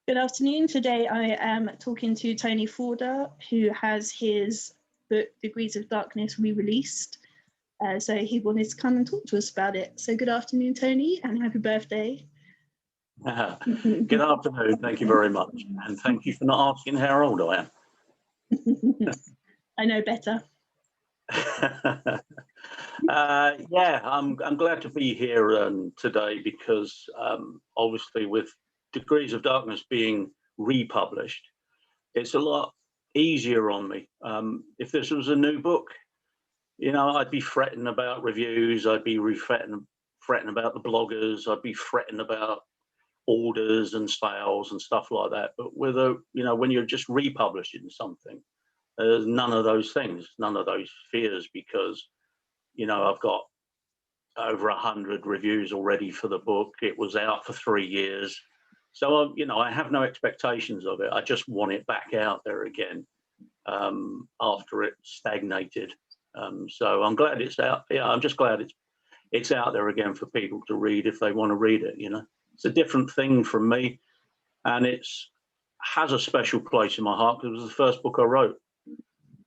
Good afternoon. Today I am talking to Tony Forder, who has his book Degrees of Darkness re-released. So he wanted to come and talk to us about it. So good afternoon, Tony, and happy birthday. Good afternoon. Thank you very much. And thank you for not asking how old I am. I know better. Yeah, I'm glad to be here today because obviously with Degrees of Darkness being republished, it's a lot easier on me. If this was a new book, you know, I'd be fretting about reviews, I'd be fretting about the bloggers, I'd be fretting about orders and sales and stuff like that. But with when you're just republishing something, there's none of those things, none of those fears, because I've got over 100 reviews already for the book. It was out for 3 years, so I have no expectations of it. I just want it back out there again after it stagnated. So I'm glad it's out. Yeah, I'm just glad it's out there again for people to read if they want to read it. It's a different thing from me, and has a special place in my heart because it was the first book I wrote.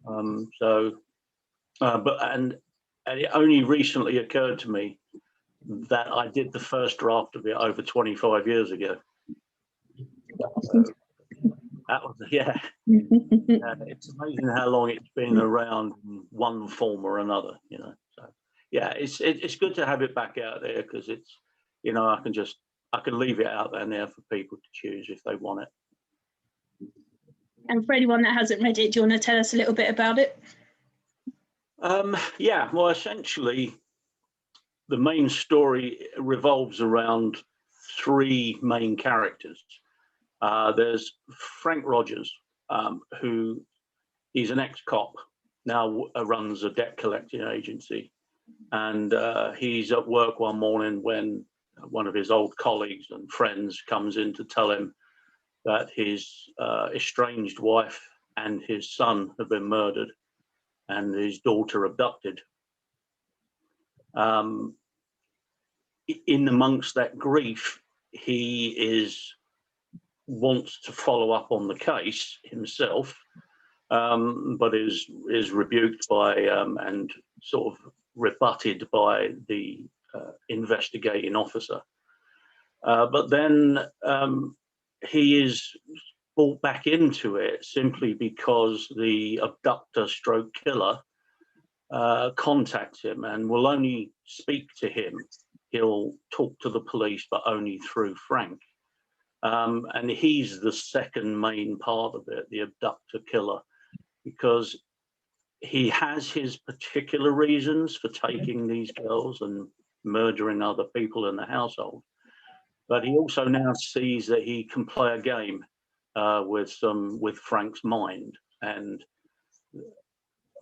And it only recently occurred to me that I did the first draft of it over 25 years ago. So that was, yeah. It's amazing how long it's been around in one form or another, So yeah, it's good to have it back out there because it's, I can leave it out there now for people to choose if they want it. And for anyone that hasn't read it, do you want to tell us a little bit about it? Yeah, well, essentially, the main story revolves around three main characters. There's Frank Rogers, who he's an ex-cop, now runs a debt collecting agency. And he's at work one morning when one of his old colleagues and friends comes in to tell him that his estranged wife and his son have been murdered and his daughter abducted. In amongst that grief, he wants to follow up on the case himself, but is rebuked by and sort of rebutted by the investigating officer. But then he is brought back into it simply because the abductor stroke killer contacts him and will only speak to him. He'll talk to the police, but only through Frank. And he's the second main part of it, the abductor killer, because he has his particular reasons for taking these girls and murdering other people in the household. But he also now sees that he can play a game with Frank's mind, and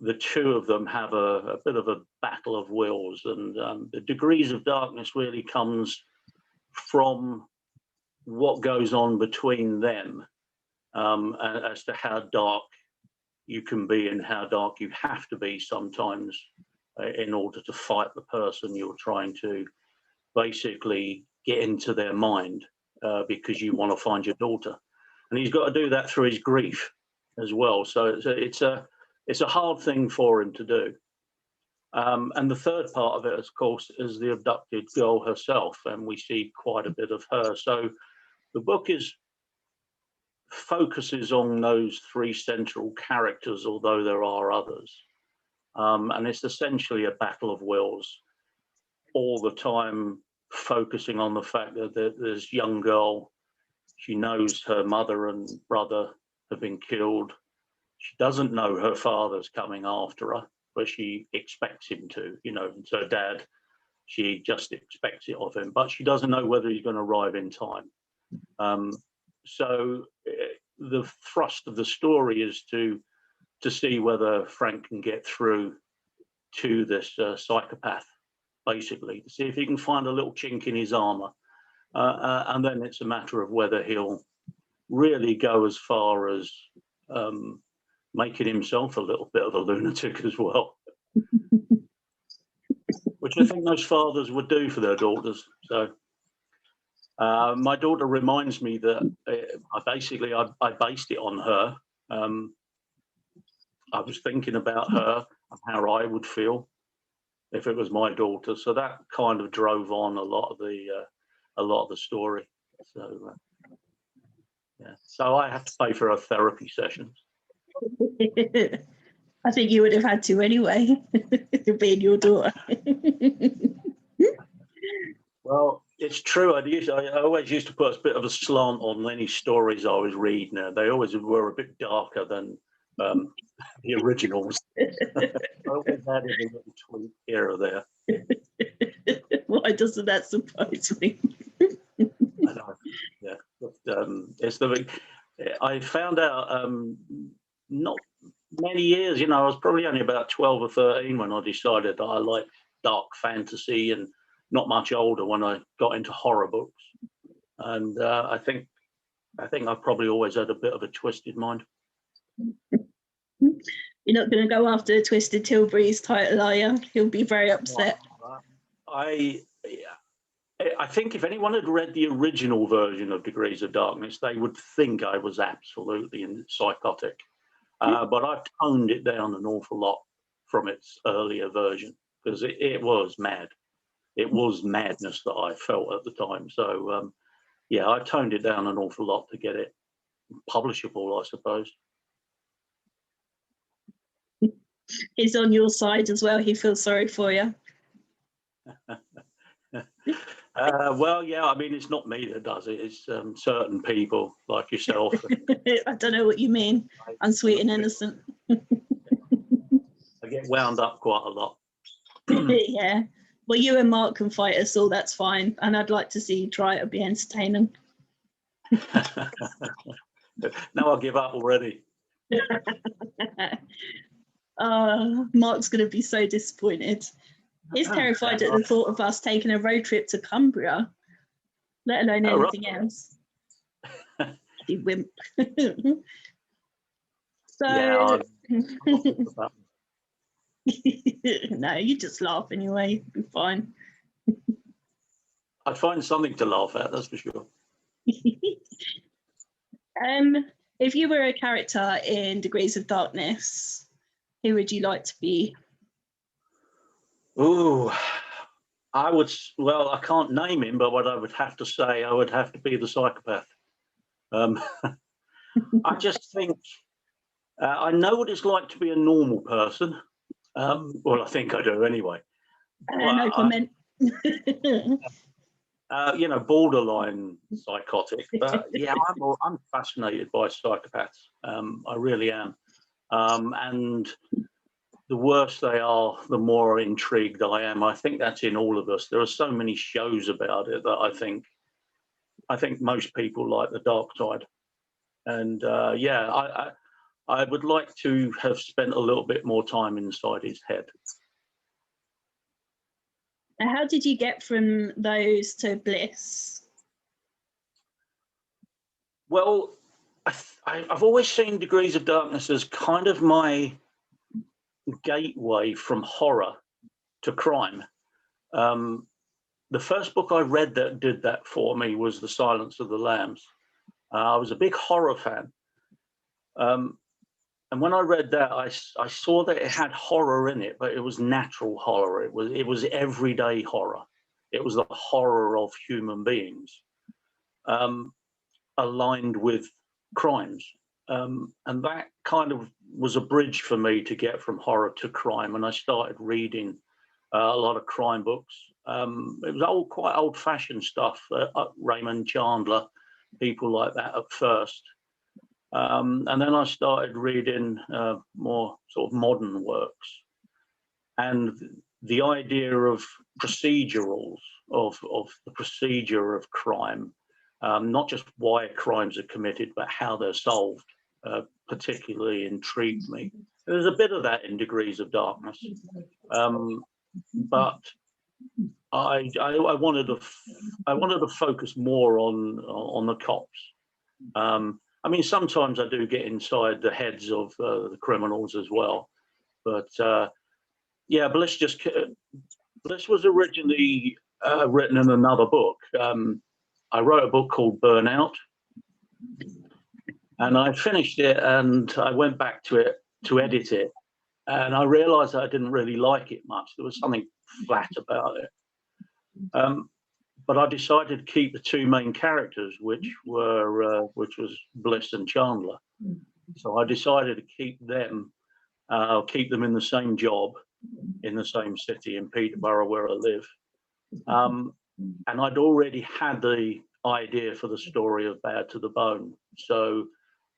the two of them have a bit of a battle of wills. And the Degrees of Darkness really comes from what goes on between them, as to how dark you can be and how dark you have to be sometimes in order to fight the person you're trying to basically get into their mind, because you want to find your daughter. And he's got to do that through his grief as well. So it's a hard thing for him to do. And the third part of it, of course, is the abducted girl herself, and we see quite a bit of her. So the book focuses on those three central characters, although there are others. And it's essentially a battle of wills, all the time focusing on the fact that this young girl, she knows her mother and brother have been killed. She doesn't know her father's coming after her, but she expects him to, it's her dad. She just expects it of him, but she doesn't know whether he's going to arrive in time. So the thrust of the story is to see whether Frank can get through to this psychopath, basically, to see if he can find a little chink in his armor. And then it's a matter of whether he'll really go as far as making himself a little bit of a lunatic as well, which I think most fathers would do for their daughters. So My daughter reminds me that I based it on her. I was thinking about her and how I would feel if it was my daughter. So that kind of drove on a lot of the story. So yeah, so I have to pay for her therapy sessions. I think you would have had to anyway, being your daughter. Well, it's true. I always used to put a bit of a slant on any stories I was reading. They always were a bit darker than the originals. I always added a little tweak here or there. Why doesn't that surprise me? I know. Yeah, but, I found out not many years. I was probably only about 12 or 13 when I decided that I liked dark fantasy, and not much older when I got into horror books. And I think I've probably always had a bit of a twisted mind. You're not going to go after Twisted Tilbury's title, are you? He'll be very upset. I think if anyone had read the original version of Degrees of Darkness, they would think I was absolutely psychotic. But I've toned it down an awful lot from its earlier version, because it was mad. It was madness that I felt at the time. So, yeah, I toned it down an awful lot to get it publishable, I suppose. He's on your side as well. He feels sorry for you. Well, yeah, I mean, it's not me that does it. It's certain people like yourself. I don't know what you mean. I'm sweet and innocent. I get wound up quite a lot. Yeah. Well, you and Mark can fight us all. That's fine. And I'd like to see you try it. It'll be entertaining. Now I'll give up already. Mark's going to be so disappointed. He's terrified at the thought of us taking a road trip to Cumbria, let alone anything else. You wimp. So, yeah, no, you just laugh anyway. You'll be fine. I'd find something to laugh at, that's for sure. If you were a character in Degrees of Darkness, who would you like to be? Ooh, well, I can't name him, but what I would have to say, I would have to be the psychopath. I just think I know what it's like to be a normal person. Well, I think I do anyway. No comment. Borderline psychotic. But yeah, I'm fascinated by psychopaths. I really am. And the worse they are, the more intrigued I am. I think that's in all of us. There are so many shows about it that I think most people like the dark side. And I would like to have spent a little bit more time inside his head. How did you get from those to Bliss? Well, I've always seen Degrees of Darkness as kind of my gateway from horror to crime. The first book I read that did that for me was The Silence of the Lambs. I was a big horror fan. And when I read that, I saw that it had horror in it, but it was natural horror. It was everyday horror. It was the horror of human beings, aligned with crimes. And that kind of was a bridge for me to get from horror to crime. And I started reading a lot of crime books. It was quite old-fashioned stuff, Raymond Chandler, people like that at first. And then I started reading more sort of modern works, and the idea of procedurals, of the procedure of crime, not just why crimes are committed, but how they're solved, particularly intrigued me. There's a bit of that in Degrees of Darkness, but I wanted to focus more on the cops. I mean, sometimes I do get inside the heads of the criminals as well, but yeah, Bliss was originally written in another book. I wrote a book called Burnout, and I finished it, and I went back to it to edit it, and I realised that I didn't really like it much. There was something flat about it. But I decided to keep the two main characters, which was Bliss and Chandler. So I decided to keep them in the same job, in the same city in Peterborough where I live. And I'd already had the idea for the story of Bad to the Bone. So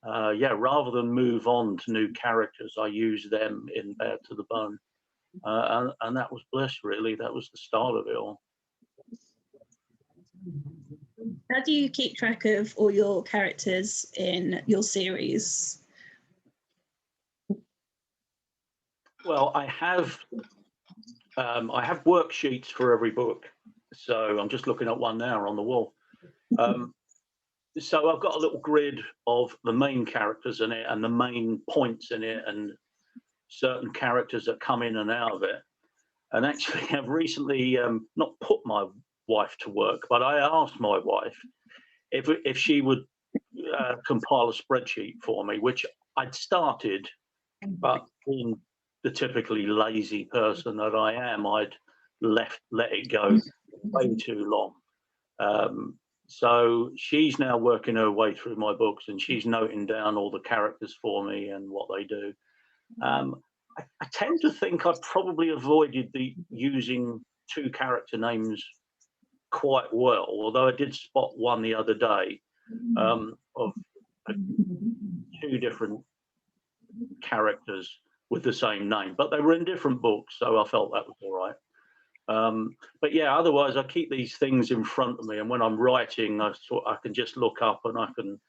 yeah, rather than move on to new characters, I used them in Bad to the Bone. And that was Bliss, really. That was the start of it all. How do you keep track of all your characters in your series? Well, I have worksheets for every book. So I'm just looking at one now on the wall. So I've got a little grid of the main characters in it and the main points in it and certain characters that come in and out of it. And actually, I've recently not put my wife to work, but I asked my wife if she would compile a spreadsheet for me, which I'd started, but being the typically lazy person that I am, I'd let it go way too long. So she's now working her way through my books, and she's noting down all the characters for me and what they do. I tend to think I probably avoided using two character names quite well, although I did spot one the other day of two different characters with the same name, but they were in different books, so I felt that was all right. But yeah, otherwise I keep these things in front of me, and when I'm writing, I can just look up and I can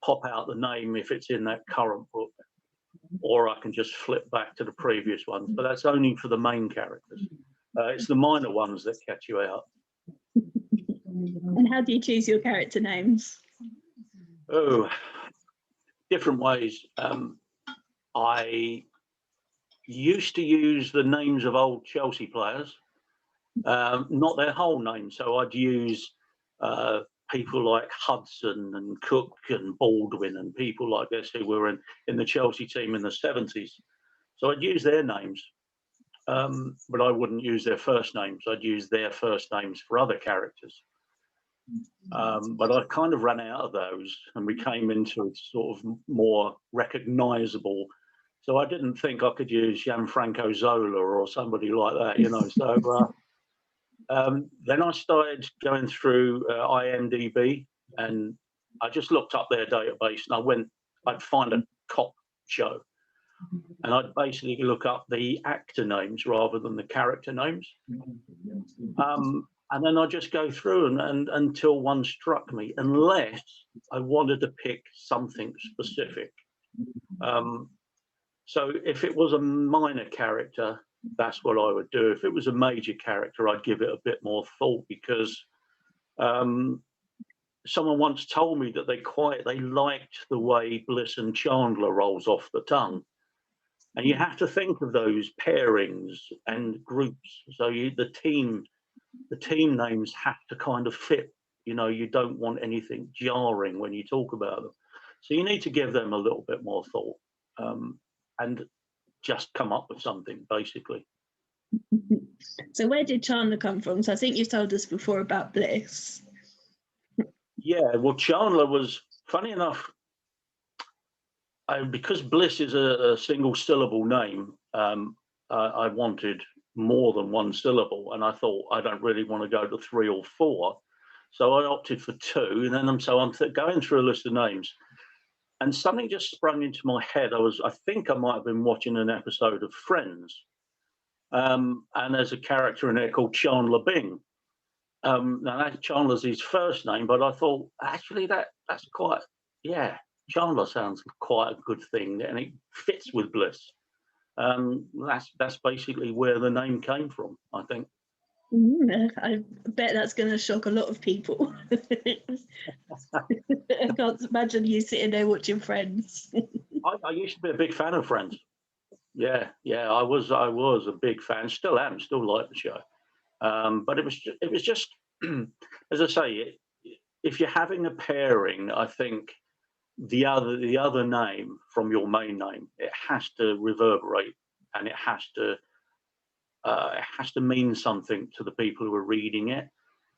pop out the name if it's in that current book, or I can just flip back to the previous ones, but that's only for the main characters. It's the minor ones that catch you out. And how do you choose your character names? Oh, different ways. I used to use the names of old Chelsea players, not their whole name. So I'd use people like Hudson and Cook and Baldwin and people like this who were in the Chelsea team in the 70s. So I'd use their names, but I wouldn't use their first names. I'd use their first names for other characters. But I kind of ran out of those, and we came into sort of more recognizable. So I didn't think I could use Gianfranco Zola or somebody like that, you know. So then I started going through IMDb, and I just looked up their database, and I'd find a cop show, and I'd basically look up the actor names rather than the character names. And then I just go through and until one struck me, unless I wanted to pick something specific. So if it was a minor character, that's what I would do. If it was a major character, I'd give it a bit more thought, because someone once told me that they liked the way Bliss and Chandler rolls off the tongue. And you have to think of those pairings and groups. So the team names have to kind of fit. You know, you don't want anything jarring when you talk about them. So you need to give them a little bit more thought and just come up with something, basically. So where did Chandler come from? So I think you've told us before about Bliss. Yeah, well, Chandler was, funny enough, because Bliss is a single syllable name, I wanted more than one syllable, and I thought I don't really want to go to 3 or 4, so I opted for 2. And then I'm going through a list of names, and something just sprung into my head. I think I might have been watching an episode of Friends, and there's a character in there called Chandler Bing. Now Chandler's his first name, but I thought actually that's quite, yeah, Chandler sounds quite a good thing, and it fits with Bliss. That's basically where the name came from, I think. I bet that's going to shock a lot of people. I can't imagine you sitting there watching Friends. I used to be a big fan of Friends. Yeah, I was a big fan. Still am. Still like the show. But it was just, as I say, if you're having a pairing, I think the other name from your main name, it has to reverberate, and it has to mean something to the people who are reading it,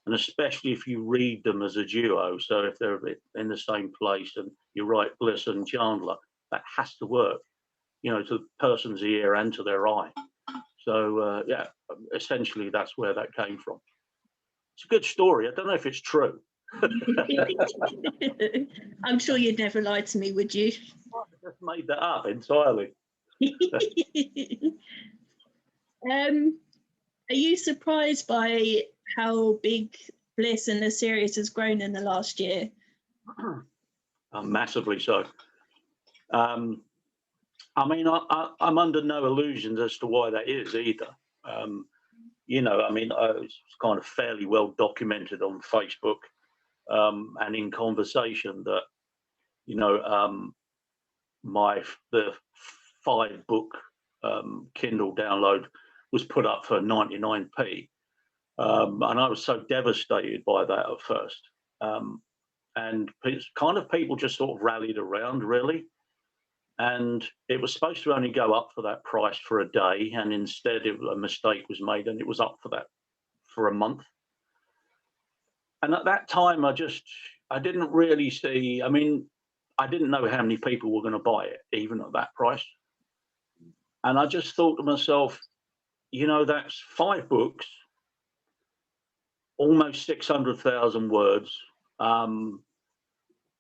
and especially if you read them as a duo. So if they're in the same place and you write Bliss and Chandler, that has to work, you know, to the person's ear and to their eye. So yeah, essentially that's where that came from. It's a good story. I don't know if it's true. I'm sure you'd never lie to me, would you? I just made that up entirely. Are you surprised by how big Bliss and the series has grown in the last year? Massively so. I mean, I'm under no illusions as to why that is either. You know, I mean, it's kind of fairly well documented on Facebook and in conversation that, you know, the 5-book Kindle download was put up for 99p, and I was so devastated by that at first. And it's kind of people just sort of rallied around, really. And it was supposed to only go up for that price for a day, and instead a mistake was made, and it was up for that for a month. And at that time, I didn't really see. I mean, I didn't know how many people were going to buy it, even at that price. And I just thought to myself, you know, that's 5 books, almost 600,000 words.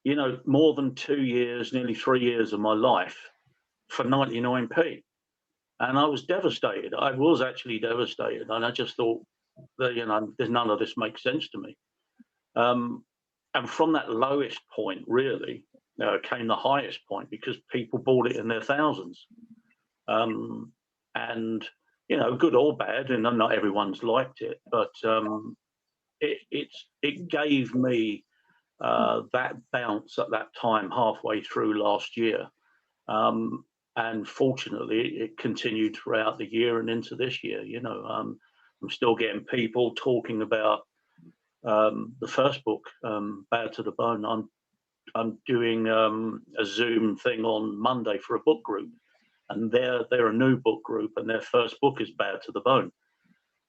You know, more than 2 years, nearly 3 years of my life for 99p. And I was devastated. I was actually devastated. And I just thought that, you know, none of this makes sense to me. And from that lowest point, really, came the highest point, because people bought it in their thousands. And, you know, good or bad, and not everyone's liked it, but it gave me that bounce at that time halfway through last year, and fortunately it continued throughout the year and into this year. You know, I'm still getting people talking about the first book, Bad to the Bone. I'm doing a Zoom thing on Monday for a book group, and they're a new book group, and their first book is Bad to the Bone.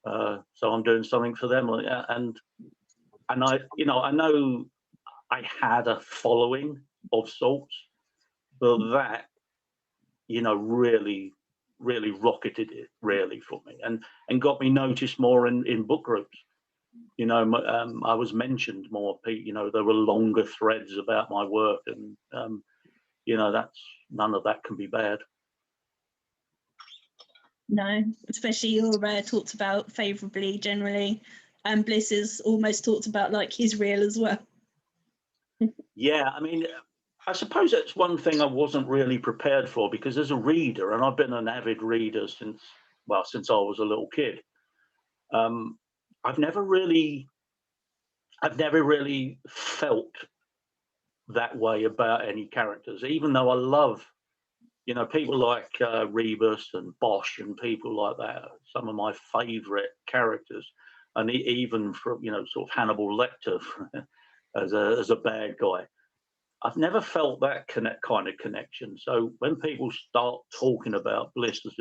So I'm doing something for them, and I, you know, I know I had a following of sorts, but that, you know, really rocketed it really for me, and got me noticed more in book groups. You know, I was mentioned more. You know, there were longer threads about my work, and you know, none of that can be bad. No, especially you're talked about favourably generally, and Bliss is almost talked about like he's real as well. Yeah, I mean, I suppose that's one thing I wasn't really prepared for, because as a reader, and I've been an avid reader since I was a little kid, I've never really felt that way about any characters, even though I love, you know, people like Rebus and Bosch and people like that, some of my favorite characters, and even from, you know, sort of Hannibal Lecter as a bad guy. I've never felt that kind of connection. So when people start talking about Bliss as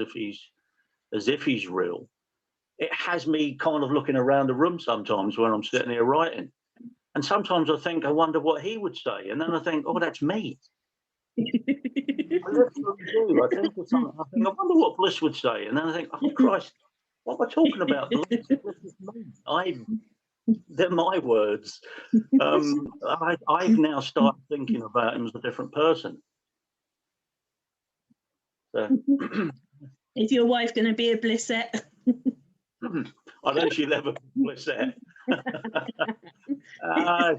if he's real, it has me kind of looking around the room sometimes when I'm sitting here writing. And sometimes I think, I wonder what he would say. And then I think, oh, that's me. I literally do. I think of something. I think, I wonder what Bliss would say. And then I think, oh, Christ, what am I talking about? Bliss is me. They're my words. I've now started thinking about him as a different person. So. Is your wife going to be a Blissette? I know she'll ever be Blissette.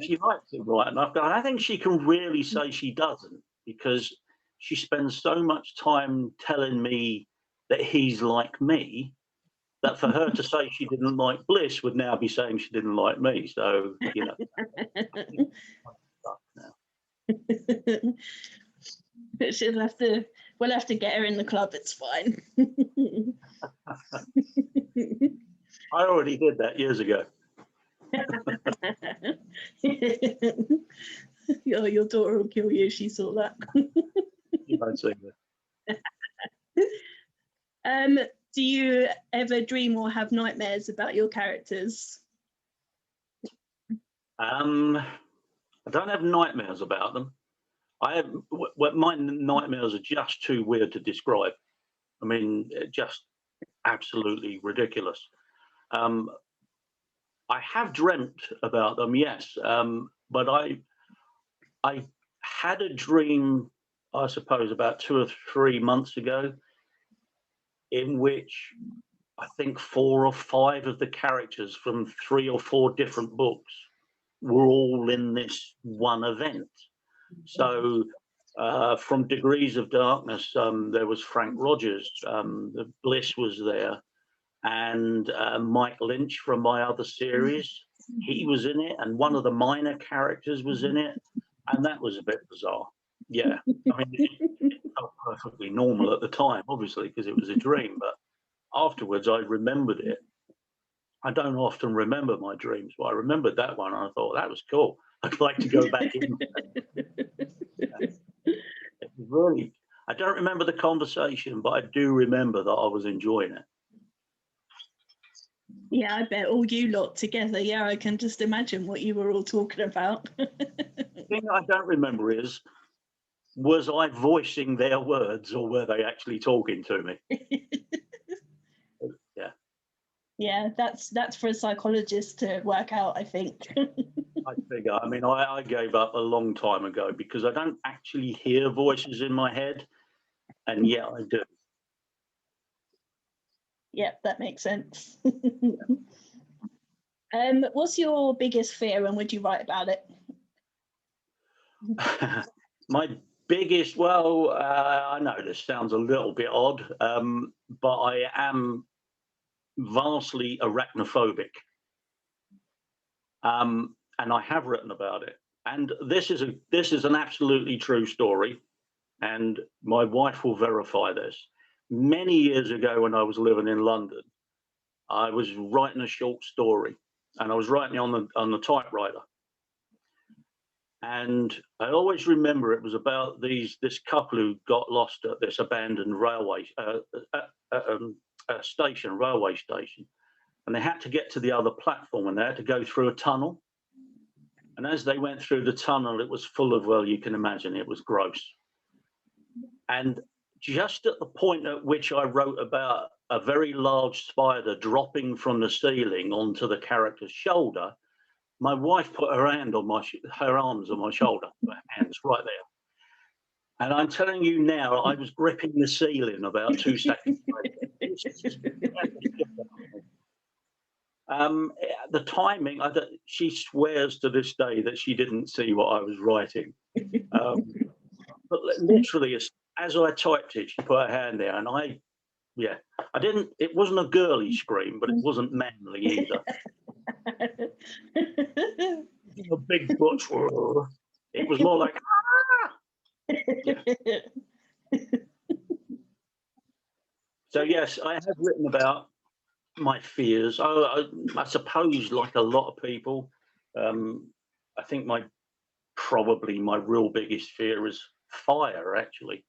She likes it right enough, but I think she can really say she doesn't, because she spends so much time telling me that he's like me, that for her to say she didn't like Bliss would now be saying she didn't like me. So, you know. We'll have to get her in the club, it's fine. I already did that years ago. Your daughter will kill you if she saw that. You won't see that. Do you ever dream or have nightmares about your characters? I don't have nightmares about them. My nightmares are just too weird to describe. I mean, just absolutely ridiculous. I have dreamt about them, yes, but I had a dream, I suppose, about 2 or 3 months ago, in which I think 4 or 5 of the characters from 3 or 4 different books were all in this one event. So from Degrees of Darkness, there was Frank Rogers, the Bliss was there, and Mike Lynch from my other series. He was in it, and one of the minor characters was in it, and that was a bit bizarre. Yeah, I mean, it felt perfectly normal at the time, obviously, because it was a dream, but afterwards I remembered it. I don't often remember my dreams, but I remembered that one, and I thought that was cool. I'd like to go back in. It was really, I don't remember the conversation, but I do remember that I was enjoying it. Yeah, I bet all you lot together. Yeah, I can just imagine what you were all talking about. The thing I don't remember is, was I voicing their words or were they actually talking to me? Yeah. Yeah, that's for a psychologist to work out, I think. I figure. I mean, I gave up a long time ago because I don't actually hear voices in my head, and yet I do. Yeah, that makes sense. What's your biggest fear, and would you write about it? My biggest, well, I know this sounds a little bit odd, but I am vastly arachnophobic. And I have written about it. And this is an absolutely true story, and my wife will verify this. Many years ago, when I was living in London, I was writing a short story, and I was writing it on the typewriter. And I always remember it was about this couple who got lost at this abandoned railway station, and they had to get to the other platform, and they had to go through a tunnel. And as they went through the tunnel, it was full of, well, you can imagine, it was gross. And just at the point at which I wrote about a very large spider dropping from the ceiling onto the character's shoulder, my wife put her arms on my shoulder, her hands right there. And I'm telling you now, I was gripping the ceiling about 2 seconds later. The timing, she swears to this day that she didn't see what I was writing. But literally, as I typed it, she put her hand there, and I didn't, it wasn't a girly scream, but it wasn't manly either. A big butch. It was more like, ah! Yeah. So yes, I have written about my fears. I suppose, like a lot of people, I think probably my real biggest fear is fire, actually.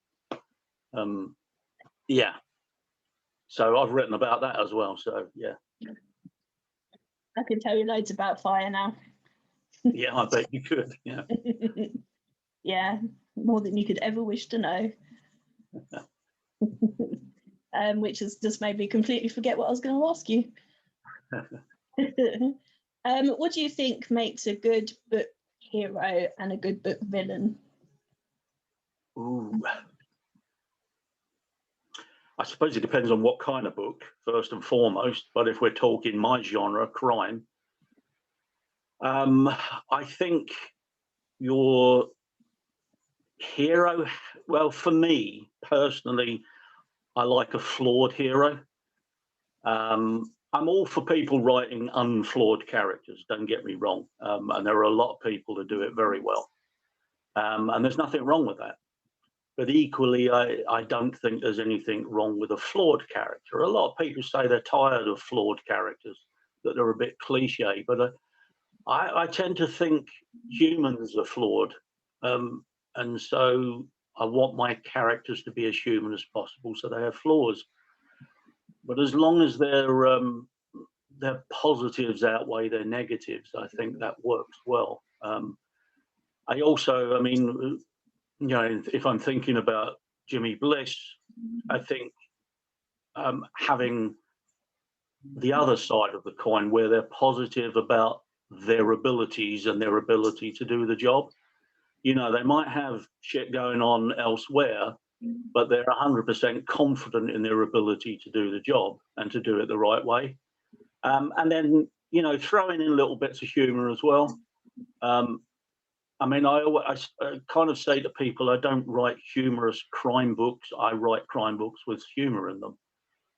Yeah. So I've written about that as well. So yeah. I can tell you loads about fire now. Yeah, I bet you could. Yeah. Yeah, more than you could ever wish to know. Which has just made me completely forget what I was going to ask you. What do you think makes a good book hero and a good book villain? Ooh. I suppose it depends on what kind of book, first and foremost. But if we're talking my genre, crime, I think your hero, well, for me personally, I like a flawed hero. I'm all for people writing unflawed characters, don't get me wrong. And there are a lot of people that do it very well. And there's nothing wrong with that. But equally, I don't think there's anything wrong with a flawed character. A lot of people say they're tired of flawed characters, that they're a bit cliche, but I tend to think humans are flawed, and so I want my characters to be as human as possible, so they have flaws. But as long as their positives outweigh their negatives, I think that works well. I also, I mean, if I'm thinking about Jimmy Bliss, I think having the other side of the coin where they're positive about their abilities and their ability to do the job. They might have shit going on elsewhere, but they're 100% confident in their ability to do the job and to do it the right way. And then, throwing in little bits of humor as well. I mean, I kind of say to people, I don't write humorous crime books. I write crime books with humor in them.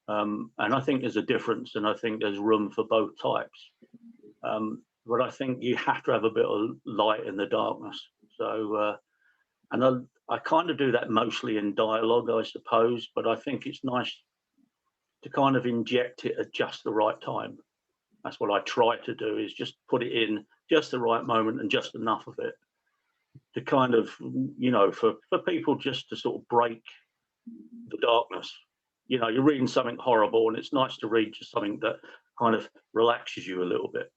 And I think there's a difference, and I think there's room for both types. But I think you have to have a bit of light in the darkness. So, and I kind of do that mostly in dialogue, I suppose, but I think it's nice to kind of inject it at just the right time. That's what I try to do, is just put it in just the right moment and just enough of it to kind of, for people just to sort of break the darkness. You're reading something horrible, and it's nice to read just something that kind of relaxes you a little bit.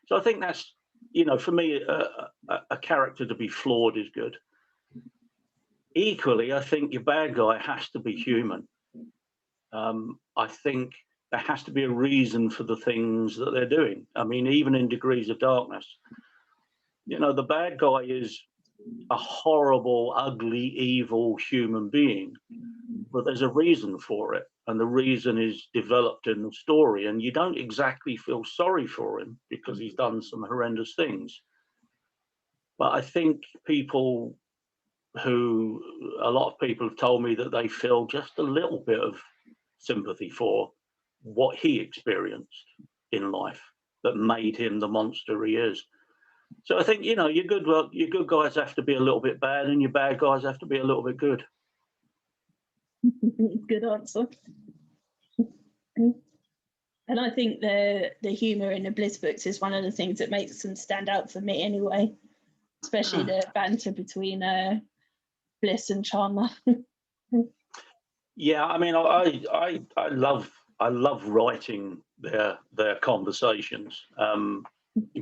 So I think that's, for me, a character to be flawed is good. Equally, I think your bad guy has to be human. I think there has to be a reason for the things that they're doing. I mean, even in Degrees of Darkness, the bad guy is a horrible, ugly, evil human being, but there's a reason for it, and the reason is developed in the story, and you don't exactly feel sorry for him because he's done some horrendous things. But I think a lot of people have told me that they feel just a little bit of sympathy for what he experienced in life that made him the monster he is. So I think, your good guys have to be a little bit bad, and your bad guys have to be a little bit good. Good answer. And I think the humor in the Bliss books is one of the things that makes them stand out for me anyway, especially the banter between Bliss and Chandler. Yeah, I mean, I love writing their conversations,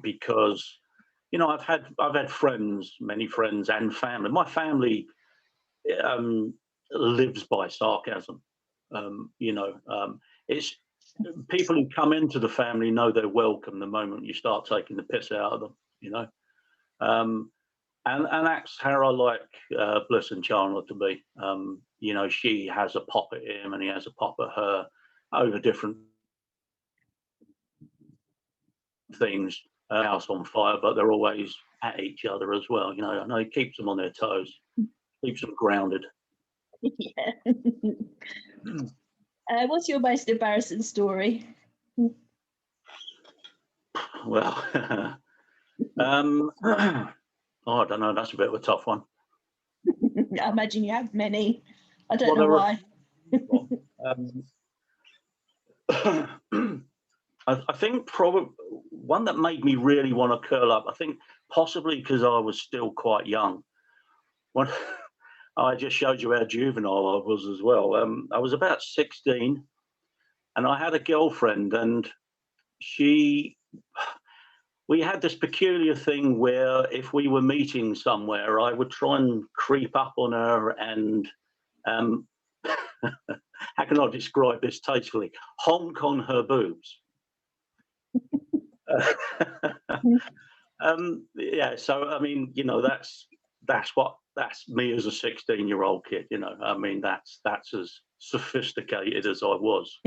because I've had friends, many friends, and family. My family lives by sarcasm. It's people who come into the family know they're welcome the moment you start taking the piss out of them. And that's how I like Bliss and Chandler to be. She has a pop at him, and he has a pop at her over different things. House on fire, but they're always at each other as well. I know it keeps them on their toes, keeps them grounded. Yeah. What's your most embarrassing story? Well, I don't know. That's a bit of a tough one. I imagine you have many. I don't know why. I think probably one that made me really want to curl up, I think possibly because I was still quite young. When I just showed you how juvenile I was as well. I was about 16, and I had a girlfriend, and we had this peculiar thing where if we were meeting somewhere, I would try and creep up on her and how can I describe this tastefully? Honk on her boobs. Yeah, so I mean, that's me as a 16-year-old kid. I mean, that's as sophisticated as I was.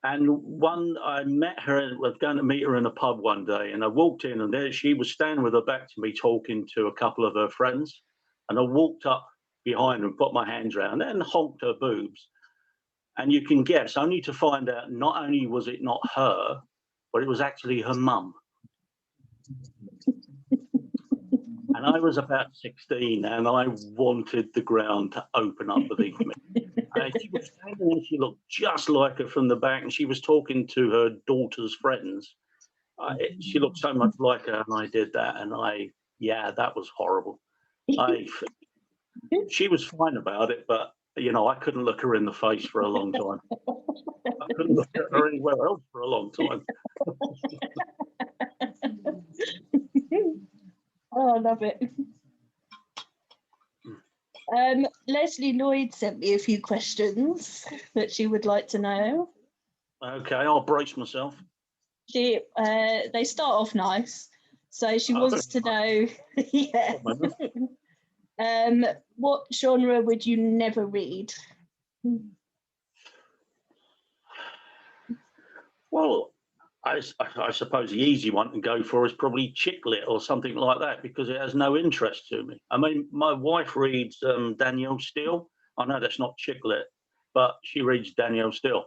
And I met her, was going to meet her in a pub one day, and I walked in, and there she was standing with her back to me, talking to a couple of her friends. And I walked up behind her and put my hands around her and honked her boobs. And you can guess, only to find out not only was it not her, but it was actually her mum. And I was about 16, and I wanted the ground to open up beneath me. And she was standing there, she looked just like her from the back, and she was talking to her daughter's friends. She looked so much like her, and I did that, and yeah, that was horrible. She was fine about it, but you know, I couldn't look her in the face for a long time. I couldn't look at her anywhere else for a long time. Oh, I love it. Leslie Lloyd sent me a few questions that she would like to know. Okay, I'll brace myself. They start off nice. So she wants to know, yeah. What genre would you never read? Well, I suppose the easy one to go for is probably chick lit or something like that, because it has no interest to me. I mean, my wife reads Danielle Steele. I know that's not chick lit, but she reads Danielle Steele.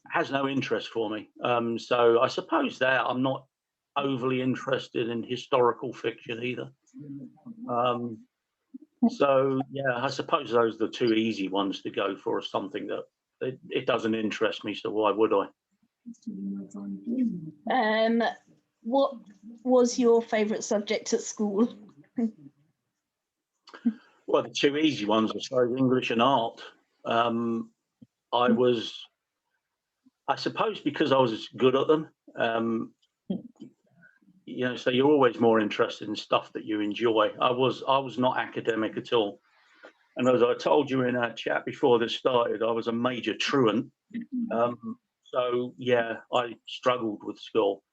Has no interest for me. So I suppose that I'm not overly interested in historical fiction either. So yeah, I suppose those are the two easy ones to go for, something that it doesn't interest me, so why would I? What was your favourite subject at school? Well, the two easy ones are so English and art. I suppose because I was good at them, you know, so you're always more interested in stuff that you enjoy. I was not academic at all. And as I told you in our chat before this started, I was a major truant. So yeah, I struggled with school,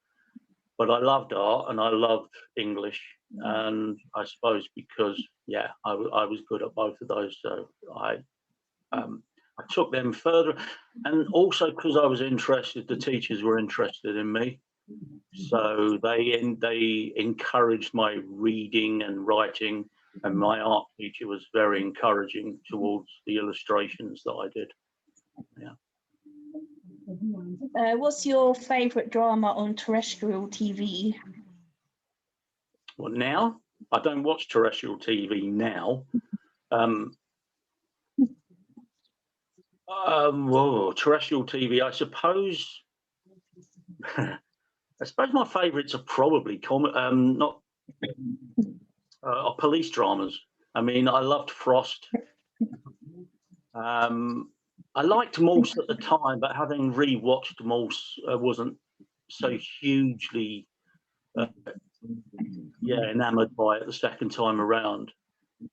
but I loved art and I loved English. And I suppose because, yeah, I was good at both of those. So I took them further. And also because I was interested, the teachers were interested in me. So they encouraged my reading and writing, and my art teacher was very encouraging towards the illustrations that I did. Yeah. What's your favourite drama on terrestrial TV? Well, now I don't watch terrestrial TV now. Terrestrial TV, I suppose. I suppose my favourites are probably police dramas. I mean, I loved Frost. I liked Morse at the time, but having rewatched Morse, wasn't so hugely, enamoured by it the second time around.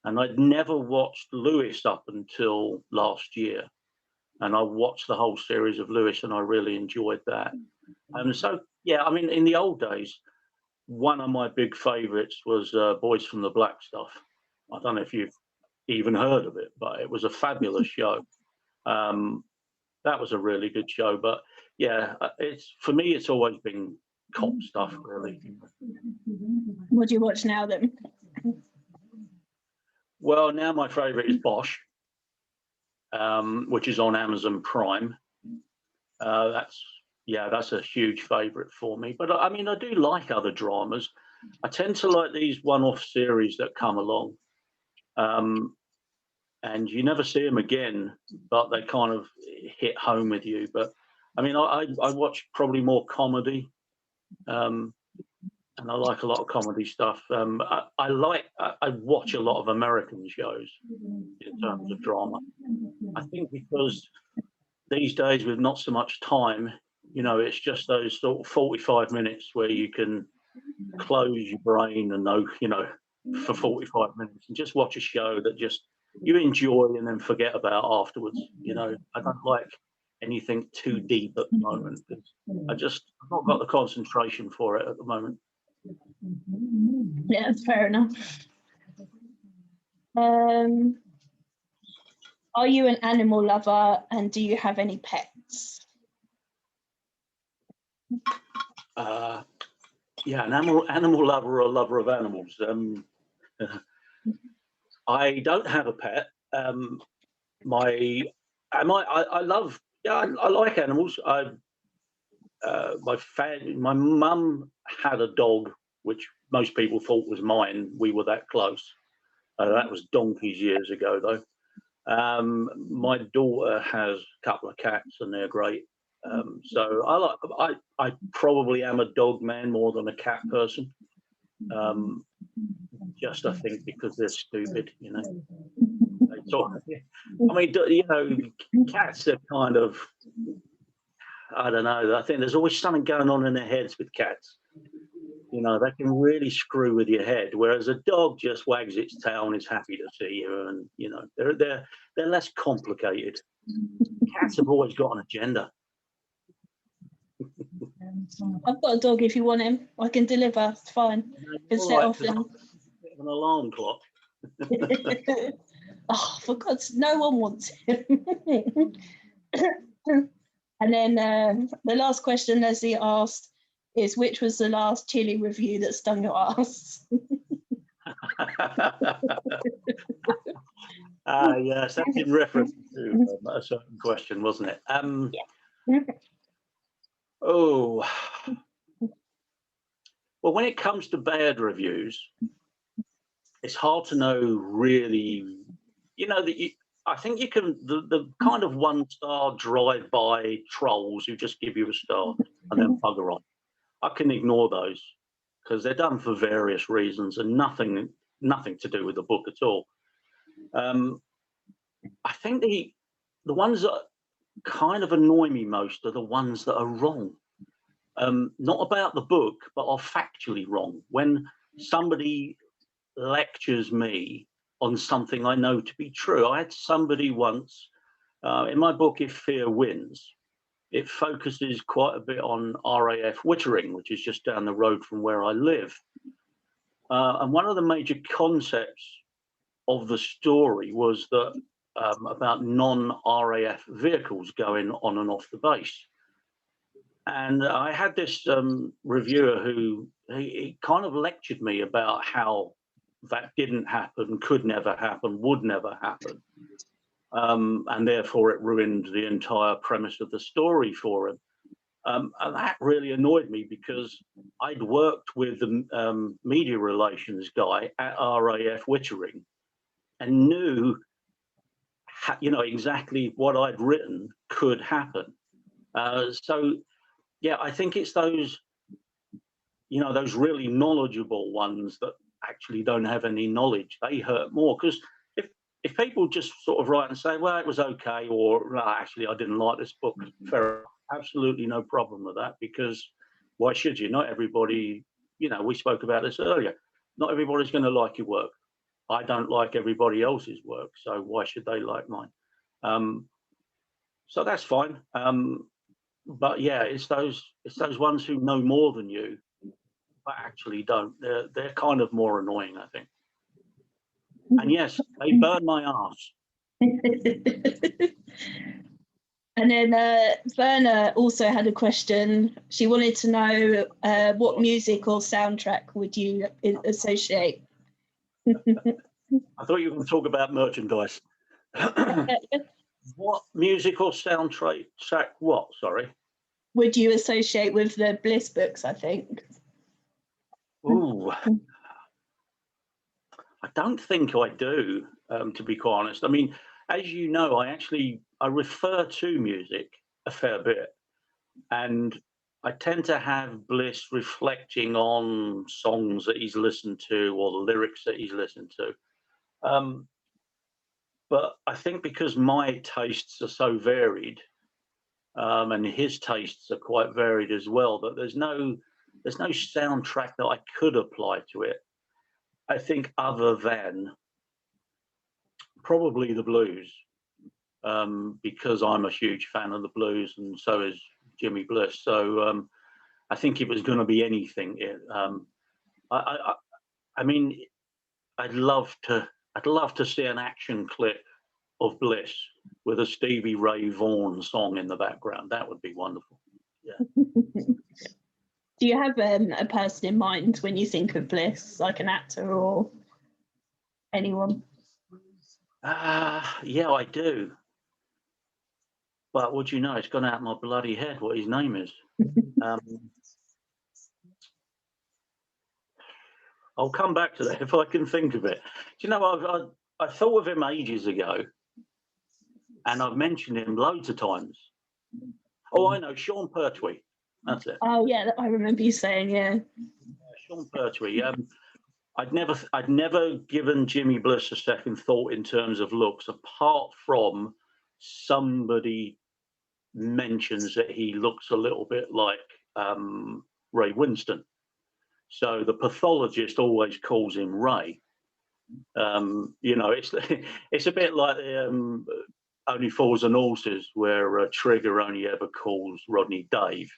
And I'd never watched Lewis up until last year, and I watched the whole series of Lewis, and I really enjoyed that. So yeah, I mean, in the old days, one of my big favourites was Boys from the Black Stuff. I don't know if you've even heard of it, but it was a fabulous show. That was a really good show. But yeah, for me, it's always been cop stuff, really. What do you watch now then? Well, now my favourite is Bosch, which is on Amazon Prime. That's a huge favourite for me. But I mean, I do like other dramas. I tend to like these one-off series that come along, and you never see them again, but they kind of hit home with you. But I mean, I watch probably more comedy, and I like a lot of comedy stuff. I watch a lot of American shows in terms of drama. I think because these days, with not so much time, you know, it's just those sort of 45 minutes where you can close your brain and know, you know, for 45 minutes and just watch a show that just you enjoy and then forget about afterwards. You know, I don't like anything too deep at the moment. I've not got the concentration for it at the moment. Yeah, that's fair enough. Are you an animal lover, and do you have any pets? Yeah, an animal lover or a lover of animals. I don't have a pet. I like animals. My mum had a dog, which most people thought was mine. We were that close. That was donkeys years ago, though. My daughter has a couple of cats, and they're great. So I probably am a dog man more than a cat person. Just I think because they're stupid, you know. I mean, you know, cats are kind of, I don't know. I think there's always something going on in their heads with cats. You know, they can really screw with your head, whereas a dog just wags its tail and is happy to see you, and you know, they're less complicated. Cats have always got an agenda. I've got a dog if you want him. I can deliver. It's fine. Can set off and an alarm clock. oh, for God's, no one wants him. And then the last question Leslie asked is, which was the last chili review that stung your ass? Yes, that's in reference to a certain question, wasn't it? Yeah. Oh, well, when it comes to bad reviews, it's hard to know really. You know that I think you can the kind of 1-star drive-by trolls who just give you a star and then bugger on. I can ignore those because they're done for various reasons and nothing to do with the book at all. I think the ones that kind of annoy me most are the ones that are wrong. Not about the book, but are factually wrong. When somebody lectures me on something I know to be true. I had somebody once in my book, If Fear Wins, it focuses quite a bit on RAF Wittering, which is just down the road from where I live. And one of the major concepts of the story was that about non-RAF vehicles going on and off the base. And I had this reviewer who he kind of lectured me about how that didn't happen, could never happen, would never happen. And therefore it ruined the entire premise of the story for him. And that really annoyed me because I'd worked with the media relations guy at RAF Wittering and knew, you know, exactly what I'd written could happen. So, yeah, I think it's those, you know, those really knowledgeable ones that actually don't have any knowledge. They hurt more because if people just sort of write and say, well, it was okay, or no, actually, I didn't like this book, fair, absolutely no problem with that, because why should you? Not everybody, you know, we spoke about this earlier, not everybody's going to like your work. I don't like everybody else's work, so why should they like mine? So that's fine. But yeah, it's those ones who know more than you, but actually don't. They're kind of more annoying, I think. And yes, they burn my ass. And then Verna also had a question. She wanted to know what music or soundtrack would you associate? I thought you were going to talk about merchandise. What music or soundtrack? What? Sorry. Would you associate with the Bliss books? I think. Ooh. I don't think I do, to be quite honest. I mean, as you know, I refer to music a fair bit, and I tend to have Bliss reflecting on songs that he's listened to or the lyrics that he's listened to. But I think because my tastes are so varied, and his tastes are quite varied as well, that there's no soundtrack that I could apply to it. I think other than probably the blues, because I'm a huge fan of the blues, and so is Jimmy Bliss. So I think if it was going to be anything, I mean, I'd love to see an action clip of Bliss with a Stevie Ray Vaughan song in the background. That would be wonderful. Yeah. Do you have a person in mind when you think of Bliss, like an actor or anyone? Yeah, I do. But what do you know? It's gone out of my bloody head what his name is. I'll come back to that if I can think of it. Do you know, I thought of him ages ago, and I've mentioned him loads of times. Oh, I know, Sean Pertwee. That's it. Oh yeah, I remember you saying, yeah. Sean Pertwee. I'd never given Jimmy Bliss a second thought in terms of looks, apart from somebody mentions that he looks a little bit like Ray Winston. So the pathologist always calls him Ray. You know, it's a bit like Only Fools and Horses, where Trigger only ever calls Rodney Dave.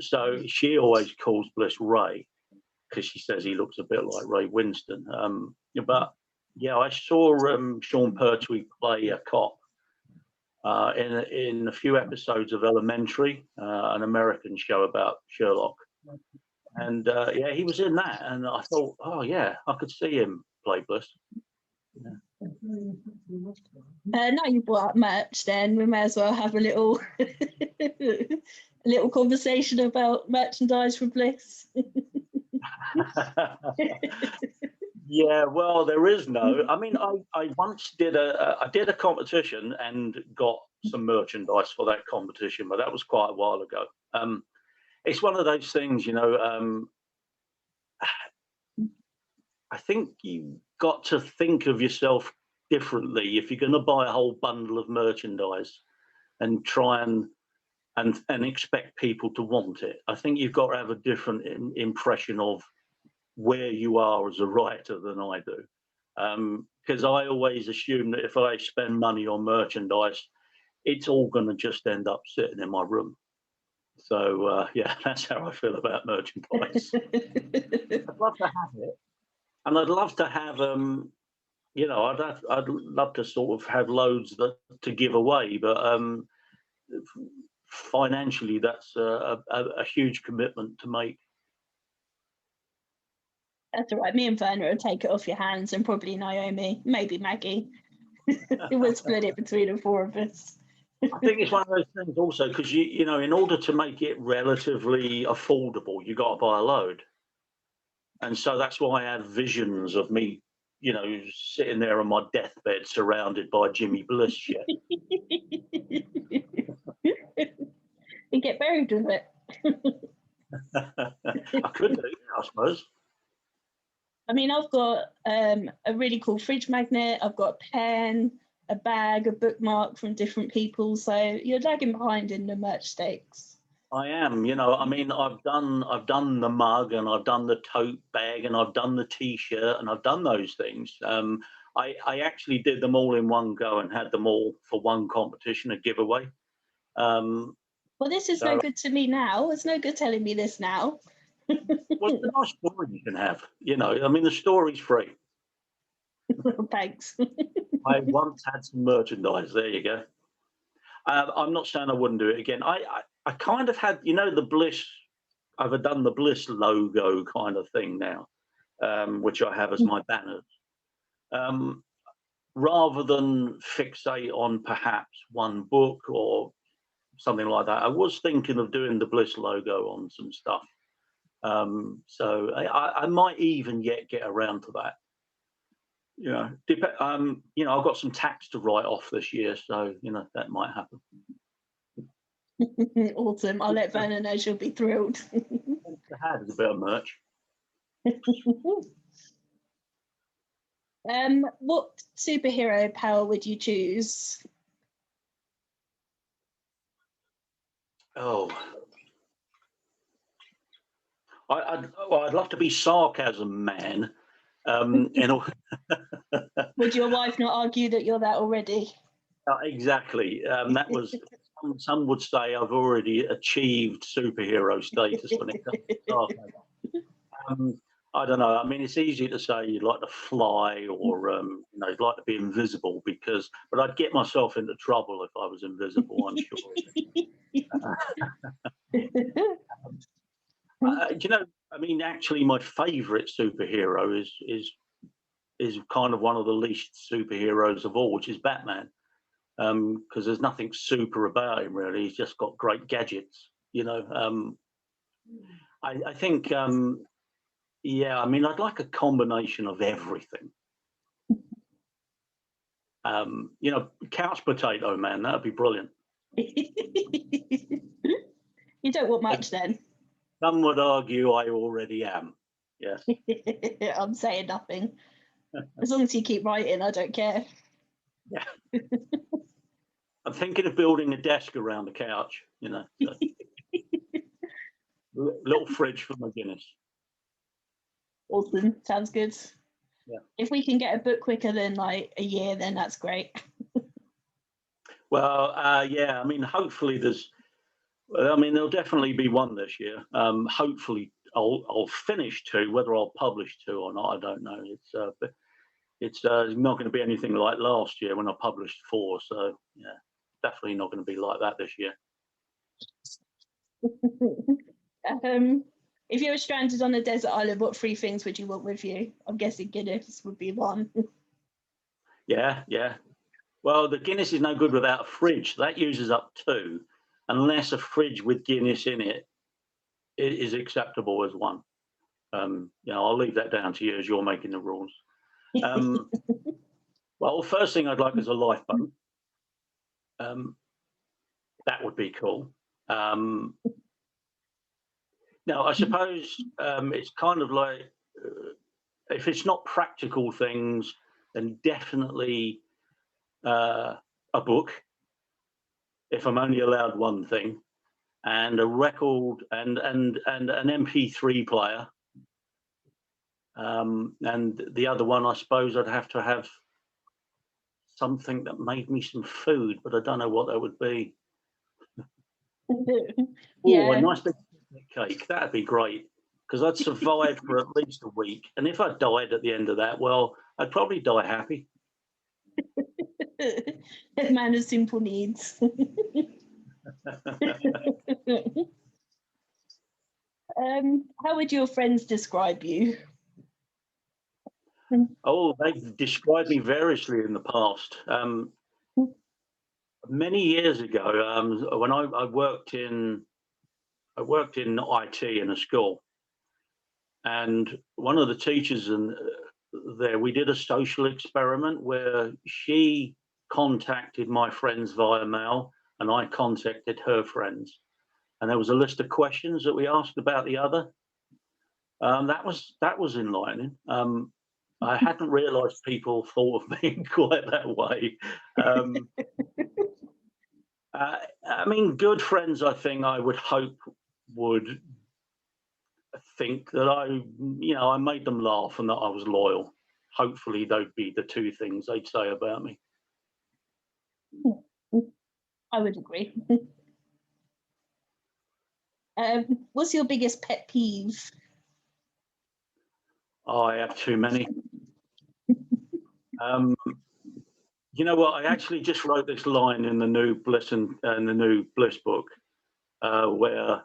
So she always calls Bliss Ray, because she says he looks a bit like Ray Winston. But yeah, I saw Sean Pertwee play a cop in a few episodes of Elementary, an American show about Sherlock. And yeah, he was in that, and I thought, oh yeah, I could see him play Bliss. Yeah. Now you brought up merch, then we may as well have a little a little conversation about merchandise for Bliss. Yeah, well, there is no. I mean, I once did a competition and got some merchandise for that competition, but that was quite a while ago. It's one of those things, you know. I think you got to think of yourself differently if you're going to buy a whole bundle of merchandise and try and expect people to want it. I think you've got to have a different impression of where you are as a writer than I do, because I always assume that if I spend money on merchandise, it's all going to just end up sitting in my room. So yeah, that's how I feel about merchandise. I'd love to have it, and I'd love to have you know, I'd love to sort of have loads to give away, but financially, that's a huge commitment to make. That's all right. Me and Werner will take it off your hands, and probably Naomi, maybe Maggie. We'll split it between the four of us. I think it's one of those things also, because you know, in order to make it relatively affordable, you got to buy a load, and so that's why I had visions of me, you know, sitting there on my deathbed surrounded by Jimmy Bliss shit. And get buried with it. I could do, I suppose. I mean, I've got a really cool fridge magnet. I've got a pen, a bag, a bookmark from different people. So you're lagging behind in the merch stakes. I am, you know. I mean, I've done the mug, and I've done the tote bag, and I've done the T-shirt, and I've done those things. I actually did them all in one go and had them all for one competition, a giveaway. Well, this is no good to me now. It's no good telling me this now. Well, it's a nice story you can have. You know, I mean, the story's free. Thanks. I once had some merchandise. There you go. I'm not saying I wouldn't do it again. I kind of had, you know, the Bliss. I've done the Bliss logo kind of thing now, which I have as my banners. Rather than fixate on perhaps one book or something like that, I was thinking of doing the Bliss logo on some stuff. So I might even yet get around to that. You know, you know, I've got some tax to write off this year, so you know that might happen. Awesome. I'll let Vanna know, she'll be thrilled. I had a bit of merch. What superhero power would you choose? Oh, I'd love to be Sarcasm Man. Would your wife not argue that you're that already? Exactly. That was. Some would say I've already achieved superhero status when it comes to sarcasm. I don't know. I mean, it's easy to say you'd like to fly or you know, you'd like to be invisible, but I'd get myself into trouble if I was invisible, I'm sure. You know, I mean, actually, my favourite superhero is kind of one of the least superheroes of all, which is Batman, because there's nothing super about him really. He's just got great gadgets, you know. I think, yeah, I mean, I'd like a combination of everything. You know, Couch Potato Man, that'd be brilliant. You don't want much then. Some would argue I already am. Yes. I'm saying nothing. As long as you keep writing, I don't care. Yeah. I'm thinking of building a desk around the couch, you know. So. Little fridge for my Guinness. Awesome. Sounds good. Yeah. If we can get a book quicker than like a year, then that's great. Well, yeah, I mean, hopefully there'll definitely be one this year. Hopefully I'll finish two. Whether I'll publish two or not, I don't know. But it's not going to be anything like last year when I published 4. So yeah, definitely not going to be like that this year. If you were stranded on a desert island, what 3 things would you want with you? I'm guessing Guinness would be one. Yeah. Well, the Guinness is no good without a fridge. That uses up 2, unless a fridge with Guinness in it is acceptable as 1. I'll leave that down to you as you're making the rules. Well, first thing I'd like is a lifeboat. That would be cool. Now, I suppose it's kind of like, if it's not practical things, then definitely a book, if I'm only allowed one thing, and a record and an MP3 player. And the other one, I suppose I'd have to have something that made me some food, but I don't know what that would be. Yeah. Oh, a nice big cake. That'd be great, because I'd survive for at least a week. And if I died at the end of that, well, I'd probably die happy. A man of simple needs. How would your friends describe you? Oh, they've described me variously in the past. Many years ago, when I worked in IT in a school, and one of the teachers there, we did a social experiment where she contacted my friends via mail, and I contacted her friends, and there was a list of questions that we asked about the other. That was enlightening. I hadn't realised people thought of me quite that way. I mean, good friends, I think I would hope would think that I made them laugh and that I was loyal. Hopefully, they'd be the 2 things they'd say about me. I would agree. What's your biggest pet peeve? Oh, I have too many. You know what? I actually just wrote this line in the new Bliss the new Bliss book, where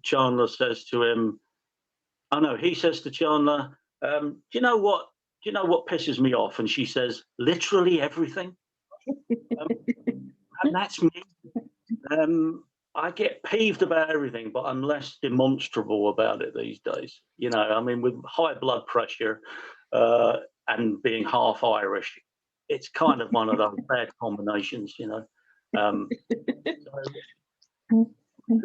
Chandler says to him, he says to Chandler, do you know what pisses me off? And she says, literally everything. And that's me. I get peeved about everything, but I'm less demonstrable about it these days. I mean, with high blood pressure and being half Irish, it's kind of one of those bad combinations, So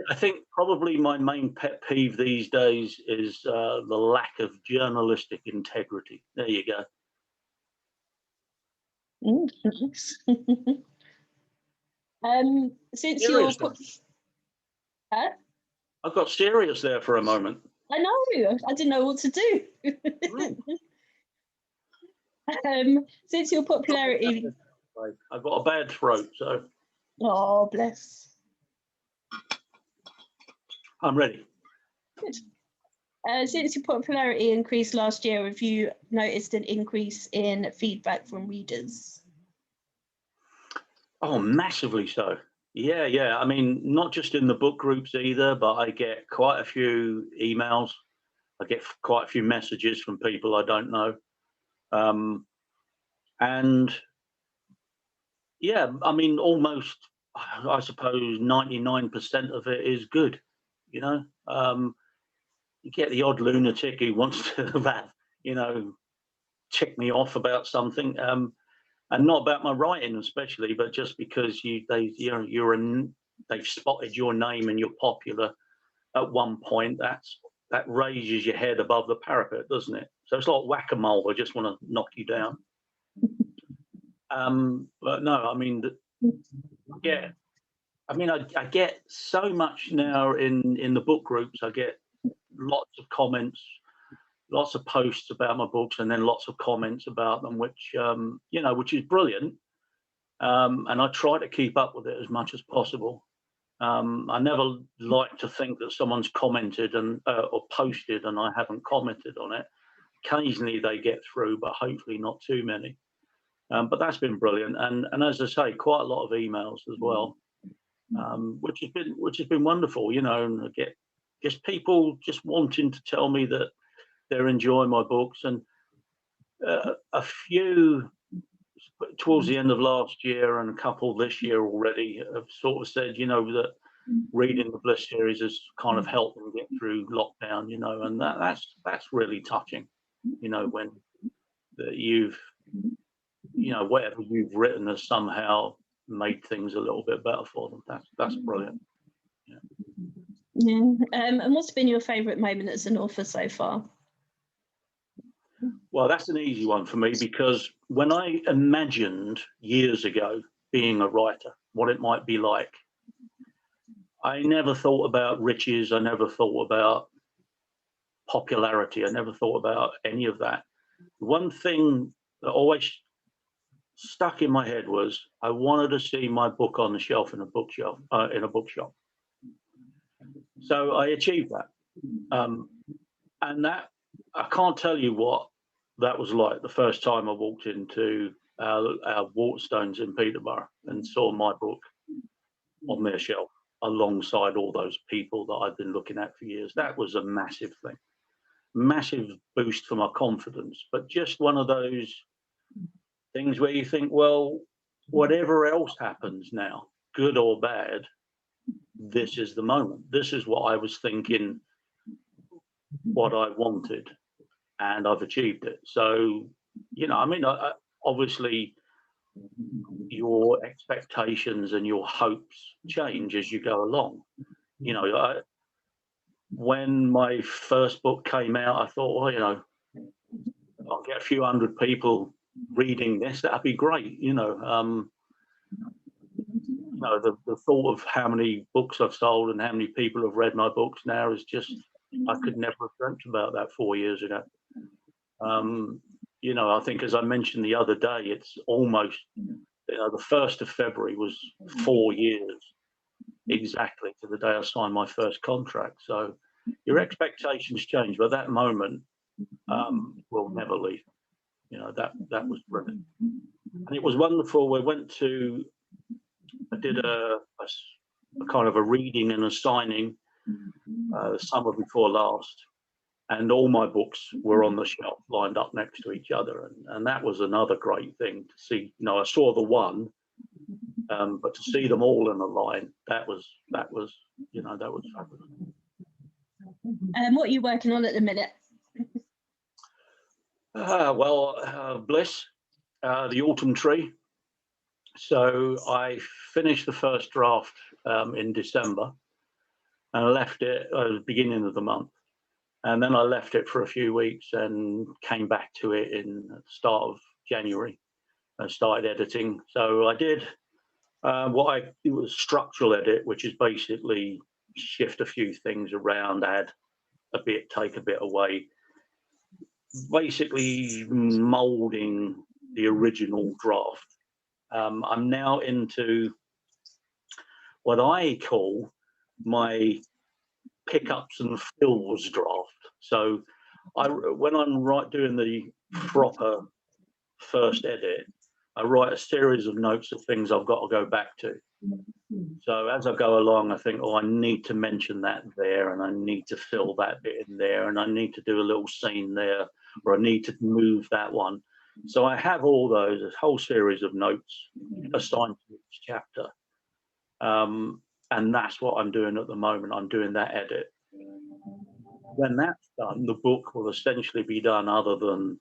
I think probably my main pet peeve these days is the lack of journalistic integrity. There you go. Since Serious you're huh? I got serious there for a moment. I know. I didn't know what to do. Since your popularity, I've got a bad throat, so. Oh, bless. I'm ready. Good. Since your popularity increased last year, have you noticed an increase in feedback from readers? Oh, massively so. Yeah. I mean, not just in the book groups either, but I get quite a few emails. I get quite a few messages from people I don't know. And yeah, I mean, almost, I suppose, 99% of it is good. You get the odd lunatic who wants to tick me off about something. and not about my writing especially, but just because they've spotted your name and you're popular at one point. That raises your head above the parapet, doesn't it? So it's like whack-a-mole. They just want to knock you down. But no, I mean, yeah. I mean, I get so much now in the book groups. I get lots of comments, lots of posts about my books, and then lots of comments about them, which which is brilliant. And I try to keep up with it as much as possible. I never like to think that someone's commented or posted and I haven't commented on it. Occasionally they get through, but hopefully not too many. But that's been brilliant, and as I say, quite a lot of emails as well. Which has been wonderful, and I get just people just wanting to tell me that they're enjoying my books, and a few towards the end of last year and a couple this year already have sort of said, that reading the Bliss series has kind of helped them get through lockdown, and that's really touching, when you've whatever you've written has somehow made things a little bit better for them. That's brilliant. Yeah. And what's been your favourite moment as an author so far? Well, that's an easy one for me, because when I imagined years ago being a writer, what it might be like, I never thought about riches. I never thought about popularity. I never thought about any of that. One thing that always stuck in my head was I wanted to see my book on the shelf in a bookshop. So I achieved that, and that I can't tell you what that was like the first time I walked into our Waterstones in Peterborough and saw my book on their shelf alongside all those people that I'd been looking at for years. That was a massive thing, massive boost for my confidence, but just one of those things where you think, well, whatever else happens now, good or bad, this is the moment. This is what I was thinking, what I wanted, and I've achieved it. So, obviously your expectations and your hopes change as you go along. When my first book came out, I thought, well, I'll get a few hundred people reading this. That'd be great. The thought of how many books I've sold and how many people have read my books now is just, I could never have dreamt about that 4 years ago. I think, as I mentioned the other day, it's almost, the 1st of February was 4 years exactly to the day I signed my first contract. So your expectations change, but that moment will never leave. That was brilliant. And it was wonderful. I did a kind of a reading and a signing the summer before last, and all my books were on the shelf lined up next to each other, and that was another great thing to see. I saw the one, but to see them all in a line, that was fabulous. What are you working on at the minute? Bliss, the Autumn Tree. So I finished the first draft in December, and I left it at the beginning of the month. And then I left it for a few weeks and came back to it in the start of January and started editing. So I did it was structural edit, which is basically shift a few things around, add a bit, take a bit away, basically molding the original draft. I'm now into what I call my pickups and fills draft. So when I'm doing the proper first edit, I write a series of notes of things I've got to go back to. So as I go along, I think, I need to mention that there, and I need to fill that bit in there, and I need to do a little scene there, or I need to move that one. So I have all those, a whole series of notes assigned to each chapter. And that's what I'm doing at the moment. I'm doing that edit. When that's done, the book will essentially be done, other than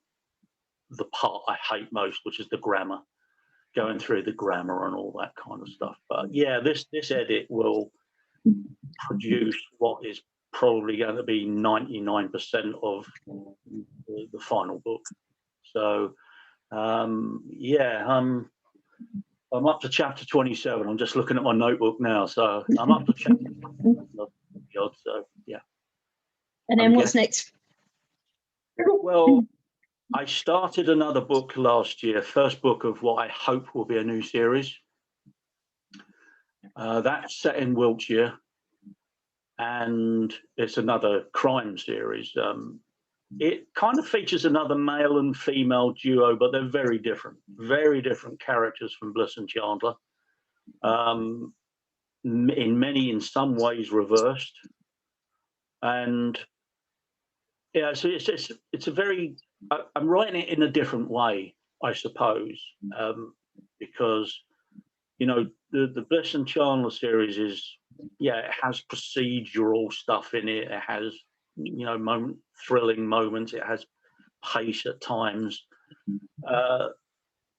the part I hate most, which is the grammar. going through the grammar and all that kind of stuff. But yeah, this edit will produce what is probably going to be 99% of the final book. So yeah, I'm up to chapter 27. I'm just looking at my notebook now, so I'm up to chapter 27. So yeah. And then what's next? Well, I started another book last year, first book of what I hope will be a new series. That's set in Wiltshire, and it's another crime series. It kind of features another male and female duo, but they're very different characters from Bliss and Chandler. In some ways reversed. And yeah, so it's a very, I'm writing it in a different way, I suppose, because, you know, the Bliss and Chandler series is, yeah, it has procedural stuff in it. It has, you know, thrilling moments. It has pace at times.